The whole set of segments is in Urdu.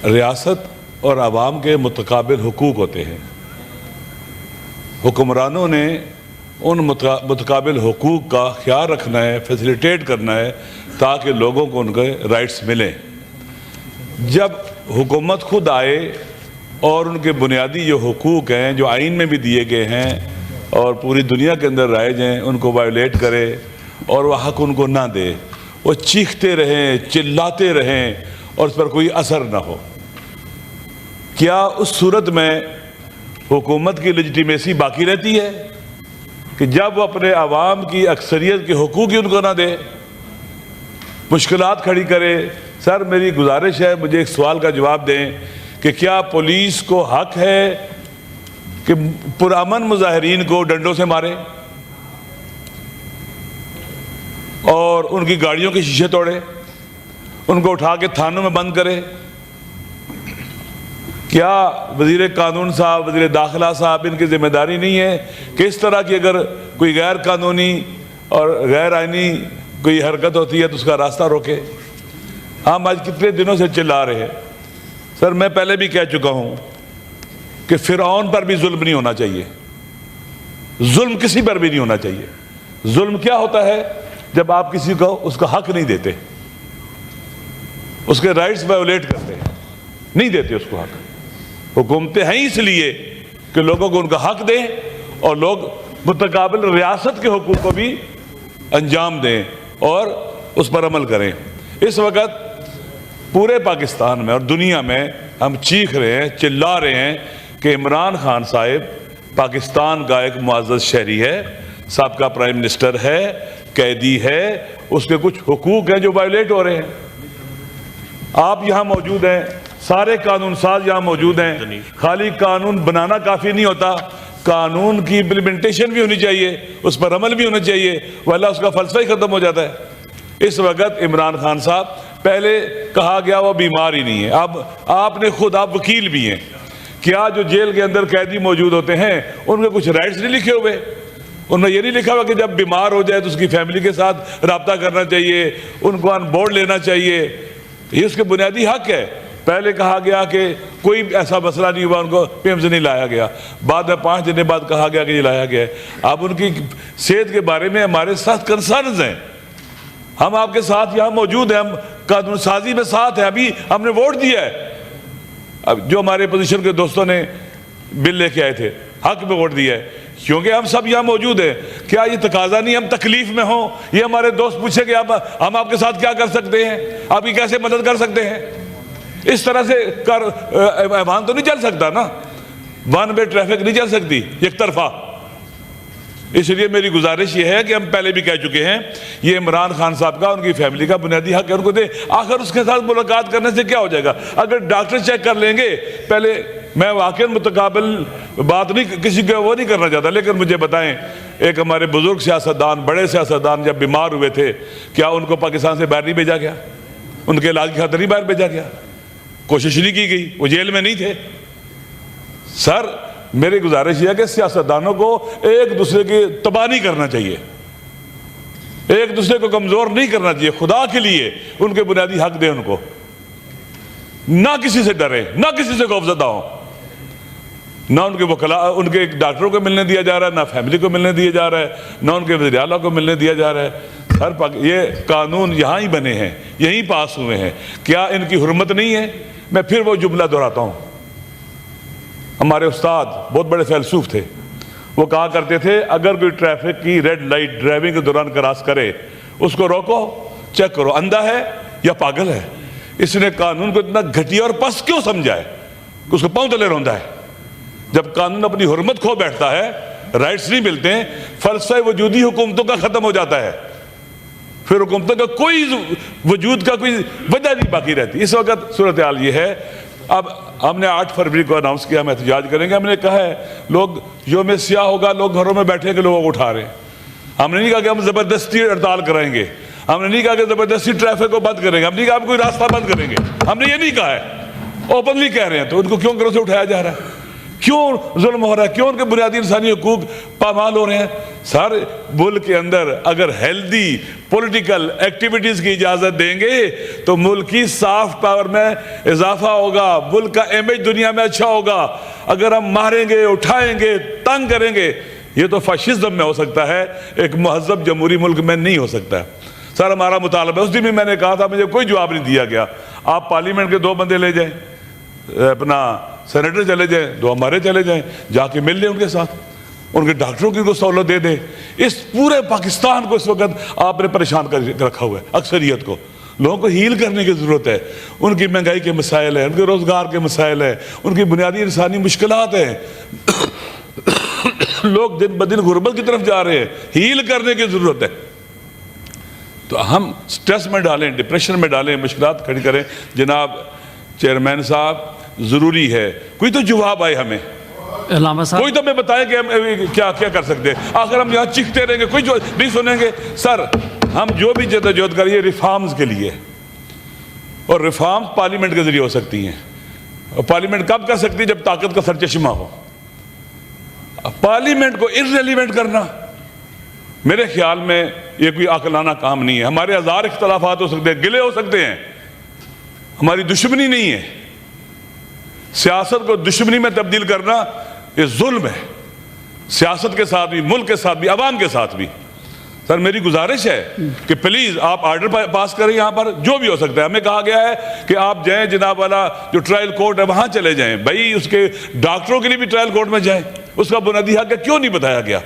ریاست اور عوام کے متقابل حقوق ہوتے ہیں. حکمرانوں نے ان متقابل حقوق کا خیال رکھنا ہے، فیسیلیٹیٹ کرنا ہے تاکہ لوگوں کو ان کے رائٹس ملیں. جب حکومت خود آئے اور ان کے بنیادی جو حقوق ہیں جو آئین میں بھی دیے گئے ہیں اور پوری دنیا کے اندر رائج ہیں ان کو وائلیٹ کرے اور وہ حق ان کو نہ دے، وہ چیختے رہیں، چلاتے رہیں اور اس پر کوئی اثر نہ ہو، کیا اس صورت میں حکومت کی لیجیٹیمیسی باقی رہتی ہے کہ جب وہ اپنے عوام کی اکثریت کے حقوق ہی ان کو نہ دے، مشکلات کھڑی کرے؟ سر میری گزارش ہے، مجھے ایک سوال کا جواب دیں کہ کیا پولیس کو حق ہے کہ پرامن مظاہرین کو ڈنڈوں سے مارے اور ان کی گاڑیوں کے شیشے توڑے، ان کو اٹھا کے تھانوں میں بند کرے؟ کیا وزیر قانون صاحب، وزیر داخلہ صاحب، ان کی ذمہ داری نہیں ہے کہ اس طرح کی اگر کوئی غیر قانونی اور غیر آئینی کوئی حرکت ہوتی ہے تو اس کا راستہ روکے؟ ہم آج کتنے دنوں سے چلا رہے ہیں. سر میں پہلے بھی کہہ چکا ہوں کہ فرعون پر بھی ظلم نہیں ہونا چاہیے، ظلم کسی پر بھی نہیں ہونا چاہیے. ظلم کیا ہوتا ہے؟ جب آپ کسی کو اس کا حق نہیں دیتے، اس کے رائٹس وائیولیٹ کرتے ہیں، نہیں دیتے اس کو حق. حکومتیں ہیں اس لیے کہ لوگوں کو ان کا حق دیں اور لوگ متقابل ریاست کے حقوق کو بھی انجام دیں اور اس پر عمل کریں. اس وقت پورے پاکستان میں اور دنیا میں ہم چیخ رہے ہیں، چلا رہے ہیں کہ عمران خان صاحب پاکستان کا ایک معزز شہری ہے، سابقہ پرائم منسٹر ہے، قیدی ہے، اس کے کچھ حقوق ہیں جو وائلیٹ ہو رہے ہیں. آپ یہاں موجود ہیں، سارے قانون ساز یہاں موجود ہیں. خالی قانون بنانا کافی نہیں ہوتا، قانون کی امپلیمنٹیشن بھی ہونی چاہیے، اس پر عمل بھی ہونا چاہیے، ورنہ اس کا فلسفہ ہی ختم ہو جاتا ہے. اس وقت عمران خان صاحب، پہلے کہا گیا وہ بیمار ہی نہیں ہے، اب آپ نے خود، آپ وکیل بھی ہیں، کیا جو جیل کے اندر قیدی موجود ہوتے ہیں ان کے کچھ رائٹس نہیں لکھے ہوئے؟ ان میں یہ نہیں لکھا ہوا کہ جب بیمار ہو جائے تو اس کی فیملی کے ساتھ رابطہ کرنا چاہیے، ان کو آن بورڈ لینا چاہیے؟ یہ اس کے بنیادی حق ہے. پہلے کہا گیا کہ کوئی ایسا مسئلہ نہیں ہوا، ان کو پیمز نہیں لایا گیا، بعد میں 5 دن بعد کہا گیا کہ یہ لایا گیا ہے. اب ان کی صحت کے بارے میں ہمارے ساتھ کنسرنز ہیں، ہم آپ کے ساتھ یہاں موجود ہیں، ہم قانون سازی میں ساتھ ہیں، ابھی ہم نے ووٹ دیا ہے. اب جو ہمارے اپوزیشن کے دوستوں نے بل لے کے آئے تھے، حق میں ووٹ دیا ہے کیونکہ ہم سب یہاں موجود ہیں. کیا یہ تقاضا نہیں ہم تکلیف میں ہوں، یہ ہمارے دوست پوچھے کہ ہم آپ کے ساتھ کیا کر سکتے ہیں، آپ کی کیسے مدد کر سکتے ہیں؟ اس طرح سے ایوان تو نہیں چل سکتا نا، ون وے ٹریفک نہیں چل سکتی ایک طرفہ. اس لیے میری گزارش یہ ہے کہ ہم پہلے بھی کہہ چکے ہیں، یہ عمران خان صاحب کا، ان کی فیملی کا بنیادی حق ہے، ان کو دے. آخر اس کے ساتھ ملاقات کرنے سے کیا ہو جائے گا؟ اگر ڈاکٹر چیک کر لیں گے پہلے، میں واقعی متقابل بات نہیں کسی کو وہ نہیں کرنا چاہتا، لیکن مجھے بتائیں، ایک ہمارے بزرگ سیاستدان، بڑے سیاستدان جب بیمار ہوئے تھے، کیا ان کو پاکستان سے باہر نہیں بھیجا گیا؟ ان کے علاج کی خاطر نہیں باہر بھیجا گیا؟ کوشش نہیں کی گئی؟ وہ جیل میں نہیں تھے؟ سر میری گزارش یہ ہے کہ سیاستدانوں کو ایک دوسرے کی تباہ نہیں کرنا چاہیے، ایک دوسرے کو کمزور نہیں کرنا چاہیے. خدا کے لیے ان کے بنیادی حق دیں ان کو، نہ کسی سے ڈریں، نہ کسی سے خوفزدہ ہوں، نہ ان کے وکلاء، ان کے ڈاکٹروں کو ملنے دیا جا رہا ہے، نہ فیملی کو ملنے دیا جا رہا ہے، نہ ان کے وزیر اعلیٰ کو ملنے دیا جا رہا ہے. یہ قانون یہاں ہی بنے ہیں، یہیں پاس ہوئے ہیں، کیا ان کی حرمت نہیں ہے؟ میں پھر وہ جملہ دہراتا ہوں، ہمارے استاد بہت بڑے فیلسوف تھے، وہ کہا کرتے تھے اگر کوئی ٹریفک کی ریڈ لائٹ ڈرائیونگ کے دوران کراس کرے، اس کو روکو، چیک کرو اندھا ہے یا پاگل ہے. اس نے قانون کو اتنا گھٹیا اور پس کیوں سمجھا ہے کہ اس کو پاؤں تلے روندا ہے؟ جب قانون اپنی حرمت کھو بیٹھتا ہے، رائٹس نہیں ملتے ہیں، فلسفہ وجودی حکومتوں کا ختم ہو جاتا ہے، پھر حکومتوں کا کوئی وجود کا کوئی وجہ نہیں باقی رہتی. اس وقت صورتحال یہ ہے، اب ہم نے 8 فروری کو اناؤنس کیا ہم احتجاج کریں گے. ہم نے کہا ہے لوگ یوم سیاہ ہوگا، لوگ گھروں میں بیٹھے کہ لوگوں کو اٹھا رہے ہیں. ہم نے نہیں کہا کہ ہم زبردستی ہڑتال کرائیں گے، ہم نے نہیں کہا کہ زبردستی ٹریفک کو بند کریں گے، ہم نے نہیں کہا ہم کوئی راستہ بند کریں گے، ہم نے یہ نہیں کہا ہے، اوپنلی کہہ رہے ہیں. تو ان کو کیوں گھروں سے اٹھایا جا رہا ہے؟ کیوں ظلم ہو رہا ہے, کیوں ان کے بنیادی انسانی حقوق پامال ہو رہے ہیں. سر ملک کے اندر اگر ہیلدی پولیٹیکل ایکٹیویٹیز کی اجازت دیں گے تو ملک کی سافٹ پاور میں اضافہ ہوگا, ملک کا امیج دنیا میں اچھا ہوگا. اگر ہم ماریں گے, اٹھائیں گے, تنگ کریں گے, یہ تو فاشزم میں ہو سکتا ہے, ایک مہذب جمہوری ملک میں نہیں ہو سکتا ہے. سر ہمارا مطالبہ, اس دن بھی میں نے کہا تھا, مجھے کوئی جواب نہیں دیا گیا. آپ پارلیمنٹ کے 2 بندے لے جائیں, اپنا سینیٹر چلے جائیں, 2 ہمارے چلے جائیں, جا کے مل لیں ان کے ساتھ, ان کے ڈاکٹروں کی کو سہولت دے دیں. اس پورے پاکستان کو اس وقت آپ نے پریشان کر رکھا ہوا ہے, اکثریت کو. لوگوں کو ہیل کرنے کی ضرورت ہے. ان کی مہنگائی کے مسائل ہیں, ان کے روزگار کے مسائل ہیں, ان کی بنیادی انسانی مشکلات ہیں. لوگ دن بدن غربت کی طرف جا رہے ہیں, ہیل کرنے کی ضرورت ہے. تو ہم سٹریس میں ڈالیں, ڈپریشن میں ڈالیں, مشکلات کھڑی کریں. جناب چیئرمین صاحب, ضروری ہے کوئی تو جواب آئے ہمیں, علامہ صاحب کوئی تو ہمیں بتائے کہ ہم کیا کر سکتے ہیں. آخر ہم یہاں چیختے رہیں گے, کوئی جو نہیں سنیں گے. سر ہم جو بھی جدوجہد کریں یہ ریفارمز کے لیے, اور ریفارمز پارلیمنٹ کے ذریعے ہو سکتی ہیں. اور پارلیمنٹ کب کر سکتی ہے؟ جب طاقت کا سرچشمہ ہو. پارلیمنٹ کو ارریلیونٹ کرنا میرے خیال میں یہ کوئی عاقلانہ کام نہیں ہے. ہمارے 1000 اختلافات ہو سکتے ہیں, گلے ہو سکتے ہیں, ہماری دشمنی نہیں ہے. سیاست کو دشمنی میں تبدیل کرنا یہ ظلم ہے, سیاست کے ساتھ بھی, ملک کے ساتھ بھی, عوام کے ساتھ بھی. سر میری گزارش ہے کہ پلیز آپ آرڈر پاس کریں, یہاں پر جو بھی ہو سکتا ہے. ہمیں کہا گیا ہے کہ آپ جائیں جناب والا جو ٹرائل کورٹ ہے وہاں چلے جائیں. بھائی اس کے ڈاکٹروں کے لیے بھی ٹرائل کورٹ میں جائیں, اس کا بنیادی حق ہے, کیوں نہیں بتایا گیا؟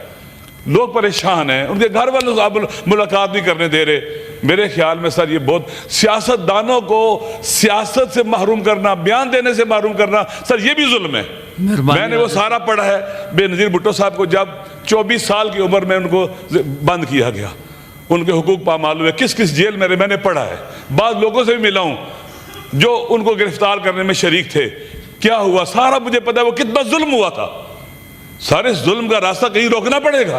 لوگ پریشان ہیں, ان کے گھر والوں سے ملاقات نہیں کرنے دے رہے. میرے خیال میں سر یہ بہت, سیاست دانوں کو سیاست سے محروم کرنا, بیان دینے سے محروم کرنا, سر یہ بھی ظلم ہے. میں نے وہ سارا پڑھا ہے. بے نظیر بھٹو صاحب کو جب 24 سال کی عمر میں ان کو بند کیا گیا, ان کے حقوق پامال ہوئے, کس کس جیل میں نے پڑھا ہے. بعض لوگوں سے بھی ملا ہوں جو ان کو گرفتار کرنے میں شریک تھے. کیا ہوا سارا مجھے پتا ہے, وہ کتنا ظلم ہوا تھا. سارے ظلم کا راستہ کہیں روکنا پڑے گا.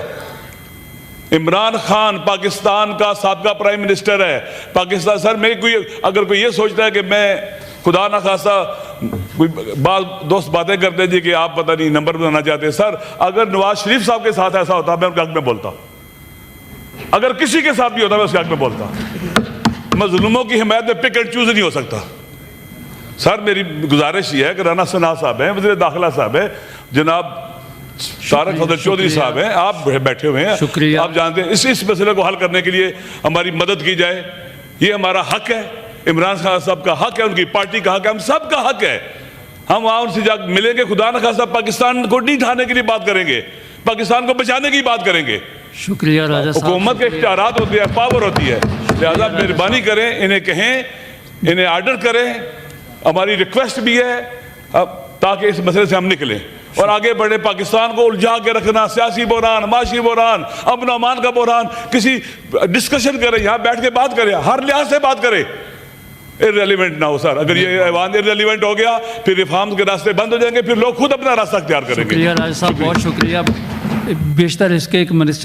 عمران خان پاکستان کا سابقہ پرائم منسٹر ہے. پاکستان سر میں اگر کوئی یہ سوچتا ہے کہ میں خدا نہ خواستہ, بعض دوست باتیں کرتے ہیں جی کہ آپ پتہ نہیں نمبر بنانا چاہتے ہیں. سر اگر نواز شریف صاحب کے ساتھ ایسا ہوتا میں ان کے حق میں بولتا, اگر کسی کے ساتھ بھی ہوتا میں اس کے حق میں بولتا. مظلوموں کی حمایت میں پک اینڈ چوز نہیں ہو سکتا. سر میری گزارش یہ ہے کہ رانا ثناء صاحب ہیں, وزیر داخلہ صاحب ہیں, جناب طارق فضل چودھری صاحب ہیں, آپ بیٹھے ہوئے ہیں, شکریہ. آپ جانتے ہیں اس مسئلے کو حل کرنے کے لیے ہماری مدد کی جائے. یہ ہمارا حق ہے, عمران خان صاحب کا حق ہے, ان کی پارٹی کا حق ہے, ہم سب کا حق ہے. ہم وہاں ان سے جا ملیں گے, خدا نہ خواستہ پاکستان کو نہیں ڈھانے کے لیے بات کریں گے, پاکستان کو بچانے کی بات کریں گے. شکریہ راجہ صاحب. حکومت کے اختیارات ہوتے ہیں, پاور ہوتی ہے, لہذا مہربانی کریں, انہیں کہیں, انہیں آرڈر کریں. ہماری ریکویسٹ بھی ہے تاکہ اس مسئلے سے ہم نکلیں اور آگے بڑھے. پاکستان کو الجھا کے رکھنا, سیاسی بحران, معاشی بحران, امن و امان کا بحران, کسی ڈسکشن کریں, یہاں بیٹھ کے بات کریں, ہر لحاظ سے بات کریں, ارریلیونٹ نہ ہو. سر اگر یہ ایوان ارریلیونٹ ہو گیا پھر ریفارمز کے راستے بند ہو جائیں گے, پھر لوگ خود اپنا راستہ اختیار کریں گے. شکریہ راجہ صاحب, بہت شکریہ. بیشتر اس کے ایک منسٹر